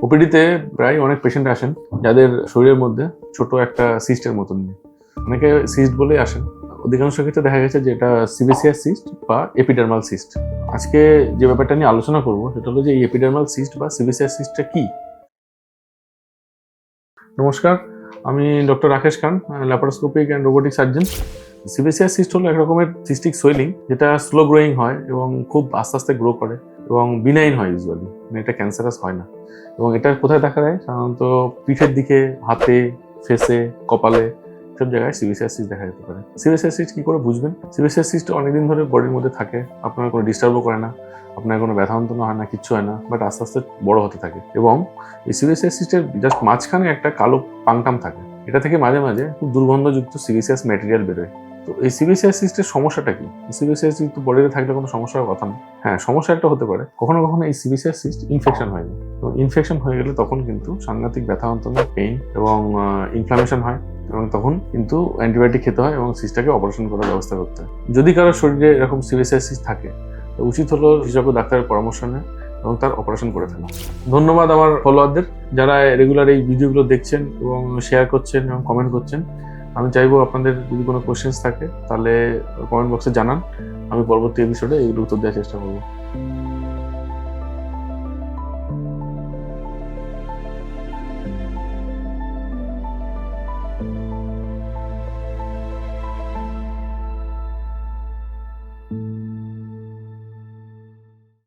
ওপিডিতে প্রায় অনেক পেশেন্ট আসেন যাদের শরীরের মধ্যে ছোট একটা সিস্টের মতন নিয়ে, অনেকে সিস্ট বলেই আসেন। অধিকাংশ ক্ষেত্রে দেখা গেছে যে এটা সিবেসিয়াস সিস্ট বা এপিডার্মাল সিস্ট। আজকে যে ব্যাপারটা নিয়ে আলোচনা করব সেটা হলো যে এই এপিডার্মাল সিস্ট বা সিবেসিয়াস সিস্টটা কি। নমস্কার, আমি doctor Rakesh Khan, laparoscopic and robotic surgeon. Sebaceous cyst হলো এক রকমের সিস্টিক সোয়েলিং, যেটা স্লো গ্রোয়িং হয় এবং খুব আস্তে আস্তে গ্রো করে এবং বিনাইন হয় ইউজুয়ালি, মানে এটা ক্যান্সারাস হয় না। এবং এটা কোথায় দেখা যায়? সাধারণত পিঠের দিকে, হাতে, ফেসে, কপালে, সব জায়গায় সিবেসিয়াস সিস্ট দেখা যেতে পারে। সিবেসিয়াস সিস্ট কি করে বুঝবেন? সিবেসিয়াস সিস্ট অনেকদিন ধরে বডির মধ্যে থাকে, আপনার কোনো ডিস্টার্বও করে না, আপনার কোনো ব্যথা যন্ত্রণা হয় না, কিচ্ছু হয় না, বাট আস্তে আস্তে বড় হতে থাকে। এবং এই সিবেসিয়াস সিস্টের জাস্ট মাঝখানে একটা কালো পাংটাম থাকে, এটা থেকে মাঝে মাঝে খুব দুর্গন্ধযুক্ত সিবেসিয়াস ম্যাটেরিয়াল বেরোয়। তো এই সিবেসিয়াস সিস্টের সমস্যাটা কি? সিবেসিয়াস সিস্ট তো বডিতে থাকলে কোনো সমস্যার কথা না। হ্যাঁ, সমস্যা একটা হতে পারে, কখনো কখনো এই সিবেসিয়াস সিস্ট ইনফেকশন হয়ে যায়। তো ইনফেকশন হয়ে গেলে তখন কিন্তু সাংঘাতিক ব্যথা যন্ত্রণা, পেইন এবং ইনফ্লামেশন হয়, এবং তখন কিন্তু অ্যান্টিবায়োটিক খেতে হয় এবং সিস্টটাকে অপারেশন করার ব্যবস্থা করতে হয়। যদি কারোর শরীরে এরকম সিবেসিয়াস সিস্ট থাকে, তো উচিত হলো বিশেষজ্ঞ ডাক্তারের পরামর্শ নেয় এবং তার অপারেশন করে ফেলা। ধন্যবাদ আমার ফলোয়ারদের, যারা রেগুলার এই ভিডিওগুলো দেখছেন এবং শেয়ার করছেন এবং কমেন্ট করছেন। আমি চাইবো আপনাদের যদি কোনো কোয়েশ্চেন্স থাকে তাহলে কমেন্ট বক্সে জানান, আমি পরবর্তী এপিসোডে এগুলো উত্তর দেওয়ার চেষ্টা করবো।